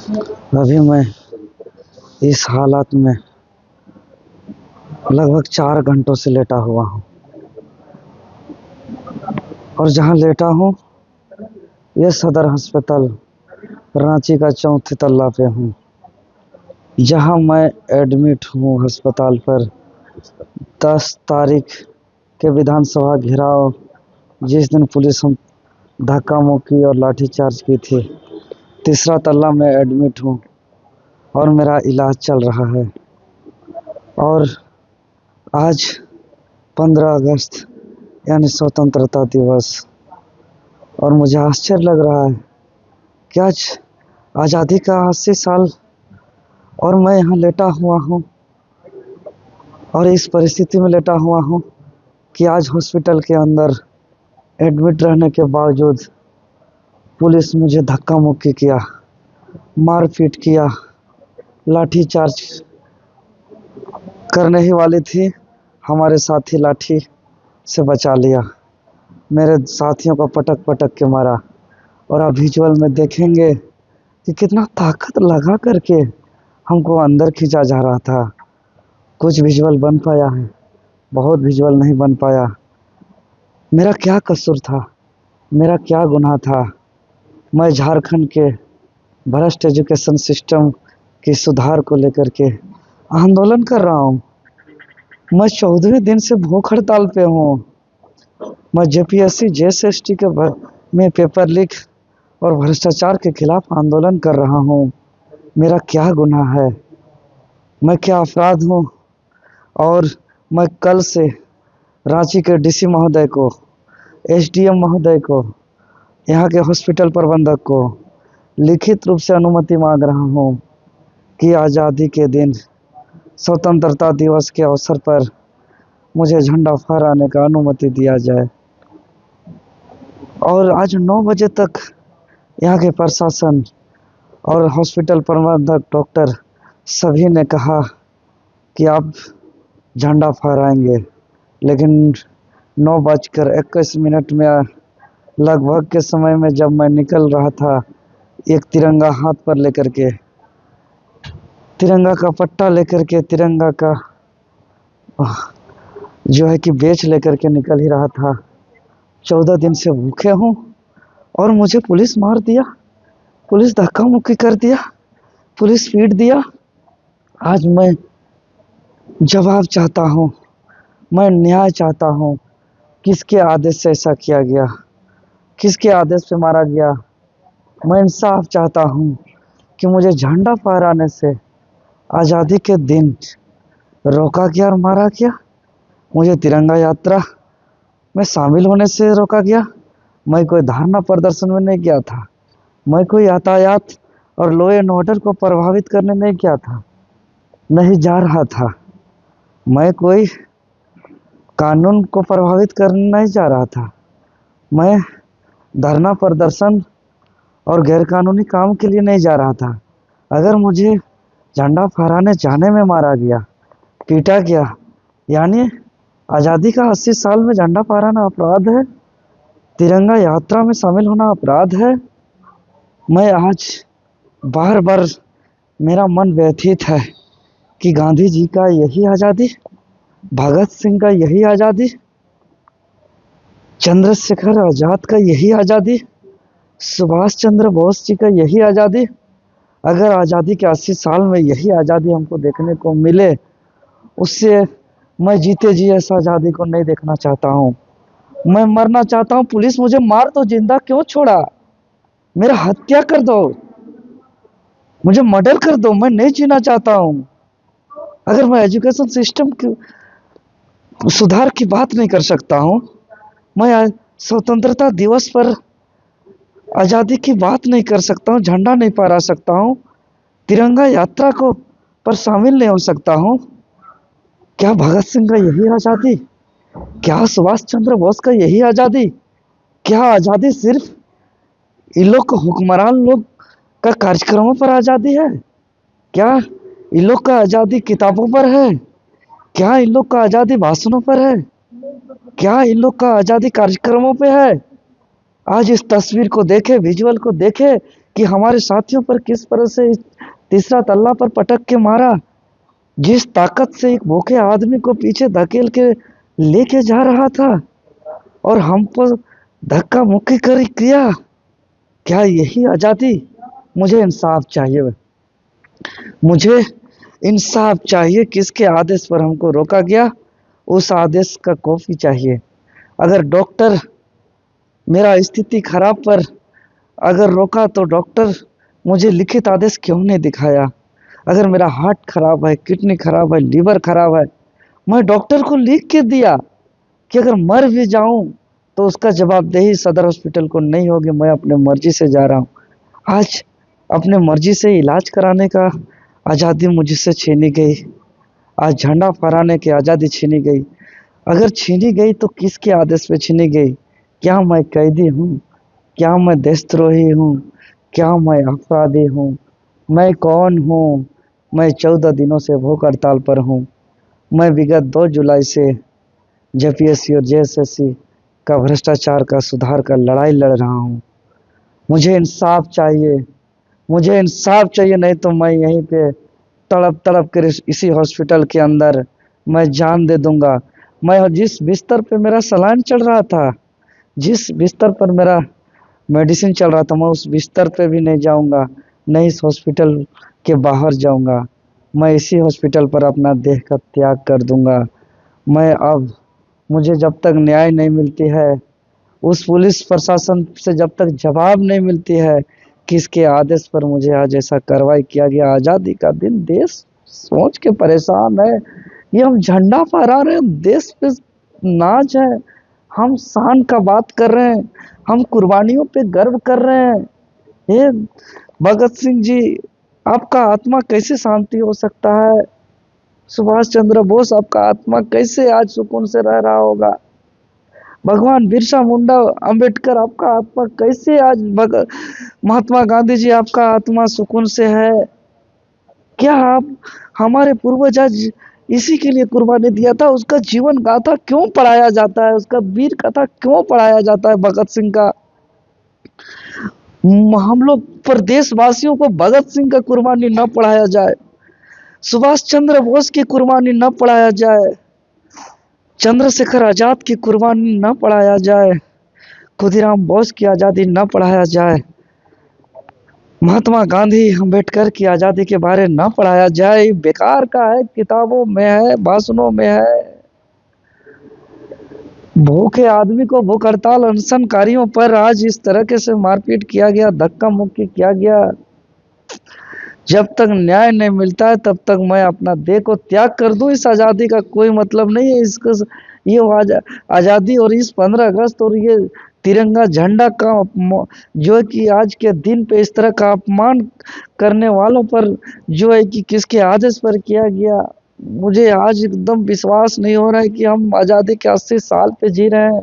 अभी मैं इस हालत में लगभग 4 घंटों से लेटा हुआ हूँ और जहाँ लेटा हूँ ये सदर अस्पताल रांची का चौथे तल्ला पे हूँ, जहाँ मैं एडमिट हूँ अस्पताल पर 10 तारीख के विधानसभा घेराव जिस दिन पुलिस हम धक्का मुक्की और लाठीचार्ज की थी। तीसरा तल्ला में एडमिट हूँ और मेरा इलाज चल रहा है। और आज 15 अगस्त यानी स्वतंत्रता दिवस, और मुझे आश्चर्य लग रहा है कि आज आज़ादी का 80 साल और मैं यहाँ लेटा हुआ हूँ और इस परिस्थिति में लेटा हुआ हूँ कि आज हॉस्पिटल के अंदर एडमिट रहने के बावजूद पुलिस मुझे धक्का मुक्की किया, मारपीट किया, लाठीचार्ज करने ही वाली थी। हमारे साथी लाठी से बचा लिया, मेरे साथियों को पटक पटक के मारा। और आप विजुअल में देखेंगे कि कितना ताकत लगा करके हमको अंदर खींचा जा रहा था। कुछ विजुअल बन पाया है, बहुत विजुअल नहीं बन पाया। मेरा क्या कसूर था, मेरा क्या गुनाह था? मैं झारखंड के भ्रष्ट एजुकेशन सिस्टम की सुधार को लेकर के आंदोलन कर रहा हूँ। मैं 14वें दिन से भूख हड़ताल पे हूँ। मैं जेपीएससी जेएसएसटी के में पेपर लीक और भ्रष्टाचार के खिलाफ आंदोलन कर रहा हूँ। मेरा क्या गुनाह है, मैं क्या अपराध हूँ? और मैं कल से रांची के डीसी महोदय को, एसडीएम महोदय को, यहाँ के हॉस्पिटल प्रबंधक को लिखित रूप से अनुमति मांग रहा हूँ कि आज़ादी के दिन स्वतंत्रता दिवस के अवसर पर मुझे झंडा फहराने का अनुमति दिया जाए। और आज 9 बजे तक यहाँ के प्रशासन और हॉस्पिटल प्रबंधक डॉक्टर सभी ने कहा कि आप झंडा फहराएंगे, लेकिन 9:21 में लगभग के समय में जब मैं निकल रहा था, एक तिरंगा हाथ पर लेकर के, तिरंगा का पट्टा लेकर के, तिरंगा का जो है कि बेच लेकर के निकल ही रहा था। 14 दिन से भूखे हूँ और मुझे पुलिस मार दिया, पुलिस धक्का मुक्की कर दिया, पुलिस पीट दिया। आज मैं जवाब चाहता हूँ, मैं न्याय चाहता हूँ। किसके आदेश से ऐसा किया गया, किसके आदेश पे मारा गया? मैं इंसाफ चाहता हूँ कि मुझे झंडा फहराने से आज़ादी के दिन रोका गया और मारा गया। मुझे तिरंगा यात्रा में शामिल होने से रोका गया। मैं कोई धरना प्रदर्शन में नहीं गया था, मैं कोई यातायात और लॉ एंड ऑर्डर को प्रभावित करने नहीं गया था, नहीं जा रहा था। मैं कोई कानून को प्रभावित करने नहीं जा रहा था। मैं धरना प्रदर्शन और गैरकानूनी काम के लिए नहीं जा रहा था। अगर मुझे झंडा फहराने जाने में मारा गया, पीटा गया, यानी आज़ादी का 80 साल में झंडा फहराना अपराध है, तिरंगा यात्रा में शामिल होना अपराध है। मैं आज बार बार मेरा मन व्यथित है कि गांधी जी का यही आज़ादी, भगत सिंह का यही आज़ादी, चंद्रशेखर आज़ाद का यही आज़ादी, सुभाष चंद्र बोस जी का यही आज़ादी, अगर आज़ादी के 80 साल में यही आज़ादी हमको देखने को मिले, उससे मैं जीते जी ऐसा आज़ादी को नहीं देखना चाहता हूँ। मैं मरना चाहता हूँ। पुलिस मुझे मार दो, जिंदा क्यों छोड़ा? मेरा हत्या कर दो, मुझे मर्डर कर दो, मैं नहीं जीना चाहता हूँ। अगर मैं एजुकेशन सिस्टम की सुधार की बात नहीं कर सकता हूँ, मैं स्वतंत्रता दिवस पर आज़ादी की बात नहीं कर सकता हूँ, झंडा नहीं फहरा सकता हूँ, तिरंगा यात्रा को पर शामिल नहीं हो सकता हूँ, क्या भगत सिंह का यही आज़ादी? क्या सुभाष चंद्र बोस का यही आज़ादी? क्या आज़ादी सिर्फ इन लोग को हुक्मरान लोग का कार्यक्रमों पर आज़ादी है? क्या इन लोग का आज़ादी किताबों पर है? क्या इन लोग का आज़ादी भाषणों पर है? क्या इन लोग का आज़ादी कार्यक्रमों पे है? आज इस तस्वीर को देखे, विजुअल को देखे कि हमारे साथियों पर किस तरह से तीसरा तल्ला पर पटक के मारा, जिस ताकत से एक भूखे आदमी को पीछे धकेल के लेके जा रहा था और हम पर धक्का मुक्की कर किया। क्या यही आजादी? मुझे इंसाफ चाहिए, मुझे इंसाफ चाहिए। किसके आदेश पर हमको रोका गया, उस आदेश का कॉपी चाहिए। अगर डॉक्टर मेरा स्थिति खराब पर अगर रोका तो डॉक्टर मुझे लिखित आदेश क्यों नहीं दिखाया? अगर मेरा हार्ट खराब है, किडनी खराब है, लीवर खराब है, मैं डॉक्टर को लिख के दिया कि अगर मर भी जाऊं तो उसका जवाबदेही सदर हॉस्पिटल को नहीं होगी, मैं अपने मर्जी से जा रहा हूं। आज अपने मर्जी से इलाज कराने का आज़ादी मुझसे छीनी गई। आज झंडा फहराने की आज़ादी छीनी गई। अगर छीनी गई तो किसके आदेश पे छीनी गई? क्या मैं कैदी हूँ? क्या मैं देशद्रोही हूँ? क्या मैं अपराधी हूँ? मैं कौन हूँ? मैं 14 दिनों से भूख हड़ताल पर हूँ। मैं विगत 2 जुलाई से जेपीएससी और जेएसएससी का भ्रष्टाचार का सुधार का लड़ाई लड़ रहा हूँ। मुझे इंसाफ चाहिए, मुझे इंसाफ चाहिए, नहीं तो मैं यहीं पे तड़प तड़प कर इसी हॉस्पिटल के अंदर मैं जान दे दूंगा। मैं जिस बिस्तर पे मेरा सलाइन चढ़ रहा था, जिस बिस्तर पर मेरा मेडिसिन चल रहा था, मैं उस बिस्तर पे भी नहीं जाऊंगा, नहीं इस हॉस्पिटल के बाहर जाऊंगा। मैं इसी हॉस्पिटल पर अपना देह का त्याग कर दूंगा। मैं अब मुझे जब तक न्याय नहीं मिलती है, उस पुलिस प्रशासन से जब तक जवाब नहीं मिलती है किसके आदेश पर मुझे आज ऐसा कार्रवाई किया गया। आज़ादी का दिन, देश सोच के परेशान है। ये हम झंडा फहरा रहे हैं, देश पे नाच है, हम शान का बात कर रहे हैं, हम कुर्बानियों पे गर्व कर रहे हैं। ये भगत सिंह जी, आपका आत्मा कैसे शांति हो सकता है? सुभाष चंद्र बोस, आपका आत्मा कैसे आज सुकून से रह रहा होगा? भगवान बिरसा मुंडा, अंबेडकर, आपका आत्मा कैसे आज महात्मा गांधी जी, आपका आत्मा सुकून से है? क्या आप, हमारे पूर्वज आज इसी के लिए कुर्बानी दिया था, उसका जीवन गाथा क्यों पढ़ाया जाता है? उसका वीर कथा क्यों पढ़ाया जाता है भगत सिंह का? हम लोग पर देशवासियों को भगत सिंह का कुर्बानी न पढ़ाया जाए, सुभाष चंद्र बोस की कुर्बानी न पढ़ाया जाए, चंद्रशेखर आजाद की कुर्बानी न पढ़ाया जाए, खुदीराम बोस की आज़ादी न पढ़ाया जाए, महात्मा गांधी अम्बेडकर की आज़ादी के बारे न पढ़ाया जाए। बेकार का है, किताबों में है, भाषणों में है। भूखे आदमी को भूख हड़ताल अनशनकारियों पर आज इस तरह से मारपीट किया गया, धक्का मुक्की किया गया। जब तक न्याय नहीं मिलता है तब तक मैं अपना देह को त्याग कर दूं। इस आज़ादी का कोई मतलब नहीं है। इसको ये आज़ादी और इस 15 अगस्त और ये तिरंगा झंडा का जो है कि आज के दिन पे इस तरह का अपमान करने वालों पर जो है कि किसके आदेश पर किया गया, मुझे आज एकदम विश्वास नहीं हो रहा है कि हम आज़ादी के 80 साल पे जी रहे हैं।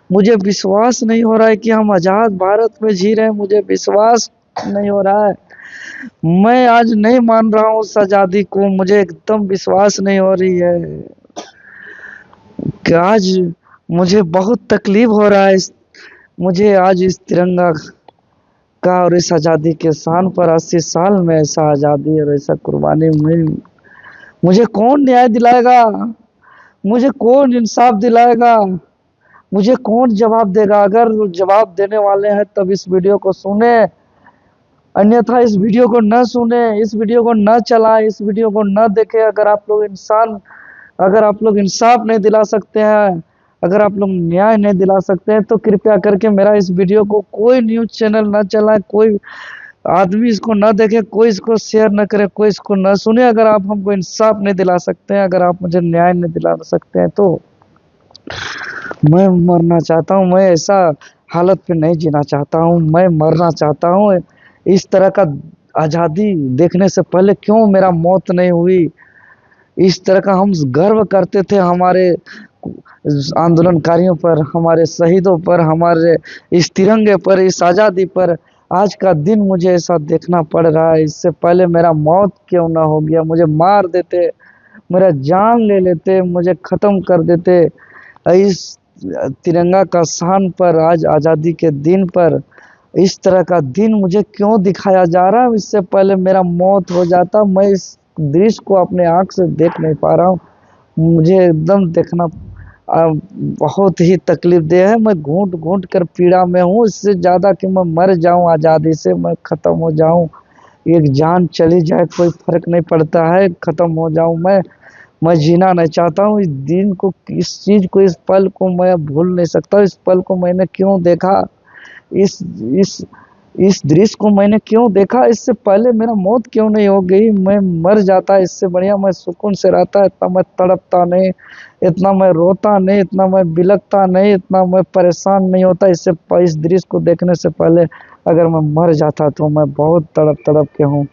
मुझे विश्वास नहीं हो रहा है कि हम आज़ाद भारत में जी रहे हैं। मुझे विश्वास नहीं हो रहा है। मैं आज नहीं मान रहा हूँ उस आज़ादी को, मुझे एकदम विश्वास नहीं हो रही है कि आज मुझे बहुत तकलीफ हो रहा है। मुझे आज इस तिरंगा का और इस आज़ादी के शान पर 80 साल में ऐसा आज़ादी और ऐसा कुर्बानी मिल, मुझे कौन न्याय दिलाएगा? मुझे कौन इंसाफ दिलाएगा? मुझे कौन जवाब देगा? अगर जवाब देने वाले हैं तब इस वीडियो को सुने, अन्यथा इस वीडियो को न सुने, इस वीडियो को न चलाएं, इस वीडियो को न देखें। अगर आप लोग इंसाफ नहीं दिला सकते हैं, अगर आप लोग न्याय नहीं दिला सकते हैं तो कृपया करके मेरा इस वीडियो को कोई न्यूज़ चैनल न चलाए, कोई आदमी इसको न देखे, कोई इसको शेयर न करे, कोई इसको न सुने। अगर आप हमको इंसाफ नहीं दिला सकते हैं, अगर आप मुझे न्याय नहीं दिला सकते हैं तो मैं मरना चाहता हूँ। मैं ऐसा हालत पे नहीं जीना चाहता हूँ, मैं मरना चाहता हूँ। इस तरह का आज़ादी देखने से पहले क्यों मेरा मौत नहीं हुई? इस तरह का हम गर्व करते थे हमारे आंदोलनकारियों पर, हमारे शहीदों पर, हमारे इस तिरंगे पर, इस आज़ादी पर। आज का दिन मुझे ऐसा देखना पड़ रहा है। इससे पहले मेरा मौत क्यों ना हो गया? मुझे मार देते, मेरा जान ले लेते, मुझे ख़त्म कर देते। इस तिरंगा का शान पर, आज आज़ादी के दिन पर इस तरह का दिन मुझे क्यों दिखाया जा रहा है? इससे पहले मेरा मौत हो जाता, मैं इस दृश्य को अपने आँख से देख नहीं पा रहा हूँ। मुझे एकदम देखना बहुत ही तकलीफ़देह है। मैं घूँट-घूँट कर पीड़ा में हूँ, इससे ज़्यादा कि मैं मर जाऊँ आज़ादी से, मैं ख़त्म हो जाऊँ। एक जान चली जाए कोई फ़र्क नहीं पड़ता है, ख़त्म हो जाऊँ मैं जीना नहीं चाहता हूँ। इस दिन को, इस चीज़ को, इस पल को मैं भूल नहीं सकता। इस पल को मैंने क्यों देखा? इस इस इस दृश्य को मैंने क्यों देखा? इससे पहले मेरा मौत क्यों नहीं हो गई? मैं मर जाता, इससे बढ़िया मैं सुकून से रहता, इतना मैं तड़पता नहीं, इतना मैं रोता नहीं, इतना मैं बिलखता नहीं, इतना मैं परेशान नहीं होता। इस दृश्य को देखने से पहले अगर मैं मर जाता तो मैं बहुत तड़प तड़प के हूँ।